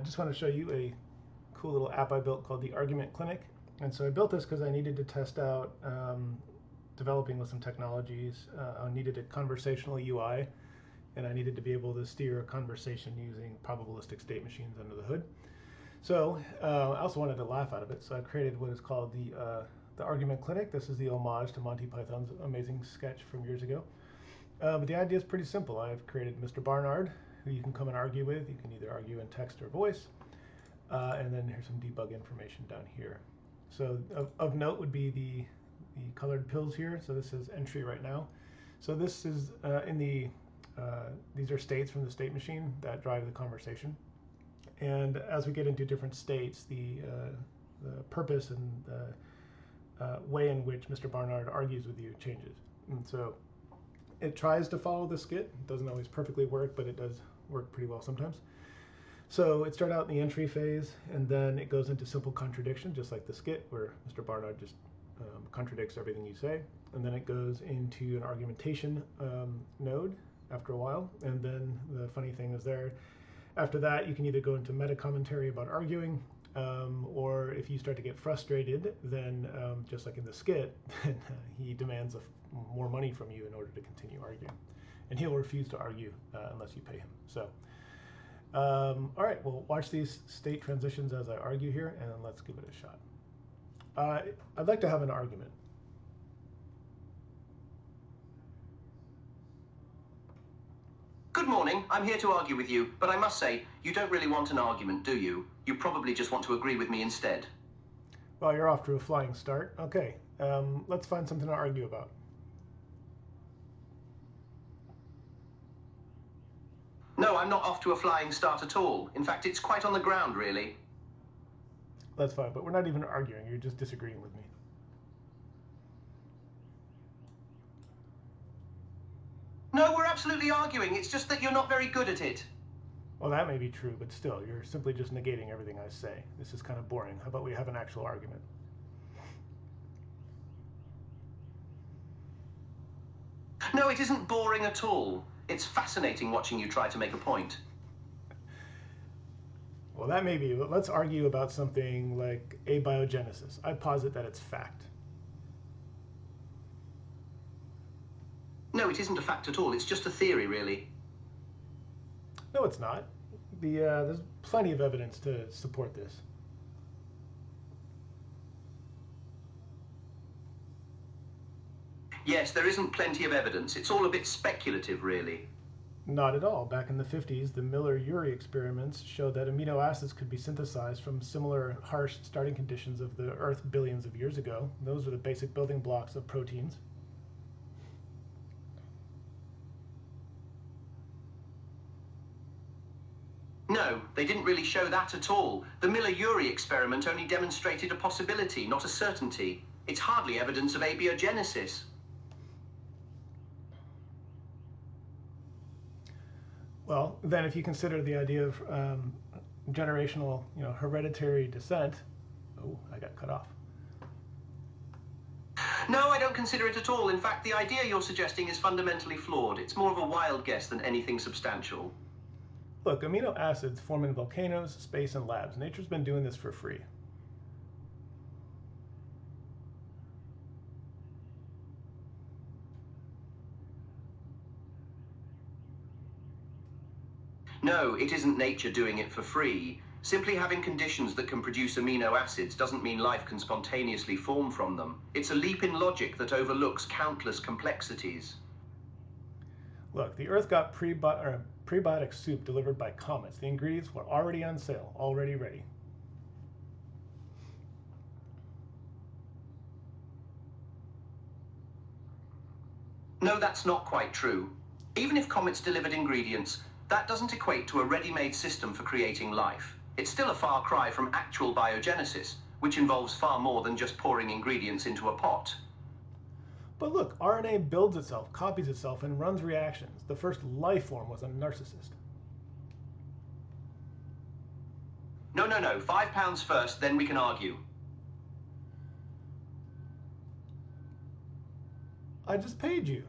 Just want to show you a cool little app I built called the Argument Clinic. And so I built this because I needed to test out developing with some technologies. I needed a conversational UI, and I needed to be able to steer a conversation using probabilistic state machines under the hood. So I also wanted to laugh out of it, so I created what is called the Argument Clinic. This is the homage to Monty Python's amazing sketch from years ago. But the idea is pretty simple. I've created Mr. Barnard, who you can come and argue with. You can either argue in text or voice. And then here's some debug information down here. So of note would be the colored pills here. So this is entry right now. So this is these are states from the state machine that drive the conversation. And as we get into different states, the purpose and the way in which Mr. Barnard argues with you changes. And so it tries to follow the skit. It doesn't always perfectly work, but it does work pretty well sometimes. So it starts out in the entry phase, and then it goes into simple contradiction, just like the skit, where Mr. Barnard just contradicts everything you say. And then it goes into an argumentation node after a while. And then the funny thing is there, after that, you can either go into meta commentary about arguing, or if you start to get frustrated, then just like in the skit, then he demands more money from you in order to continue arguing. And he'll refuse to argue unless you pay him. So, all right, well, watch these state transitions as I argue here, and let's give it a shot. I'd like to have an argument. Good morning. I'm here to argue with you, but I must say, you don't really want an argument, do you? You probably just want to agree with me instead. Well, you're off to a flying start. Okay, let's find something to argue about. No, I'm not off to a flying start at all. In fact, it's quite on the ground, really. That's fine, but we're not even arguing. You're just disagreeing with me. No, we're absolutely arguing. It's just that you're not very good at it. Well, that may be true, but still, you're simply just negating everything I say. This is kind of boring. How about we have an actual argument? No, it isn't boring at all. It's fascinating watching you try to make a point. Well, that may be, but let's argue about something like abiogenesis. I posit that it's fact. No, it isn't a fact at all. It's just a theory, really. No, it's not. There's plenty of evidence to support this. Yes, there isn't plenty of evidence. It's all a bit speculative, really. Not at all. Back in the 50s, the Miller-Urey experiments showed that amino acids could be synthesized from similar harsh starting conditions of the Earth billions of years ago. Those are the basic building blocks of proteins. No, they didn't really show that at all. The Miller-Urey experiment only demonstrated a possibility, not a certainty. It's hardly evidence of abiogenesis. Well, then if you consider the idea of generational, hereditary descent, oh, I got cut off. No, I don't consider it at all. In fact, the idea you're suggesting is fundamentally flawed. It's more of a wild guess than anything substantial. Look, amino acids form in volcanoes, space, and labs. Nature's been doing this for free. No, it isn't nature doing it for free. Simply having conditions that can produce amino acids doesn't mean life can spontaneously form from them. It's a leap in logic that overlooks countless complexities. Look, the Earth got prebiotic soup delivered by comets. The ingredients were already on sale, already ready. No, that's not quite true. Even if comets delivered ingredients, that doesn't equate to a ready-made system for creating life. It's still a far cry from actual biogenesis, which involves far more than just pouring ingredients into a pot. But look, RNA builds itself, copies itself, and runs reactions. The first life form was a narcissist. No, no, no. £5 first, then we can argue. I just paid you.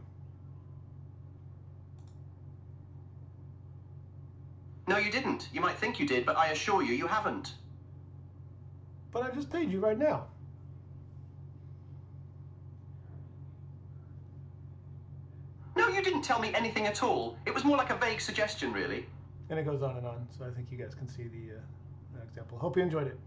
No, you didn't. You might think you did, but I assure you, you haven't. But I just paid you right now. No, you didn't tell me anything at all. It was more like a vague suggestion, really. And it goes on, so I think you guys can see the example. Hope you enjoyed it.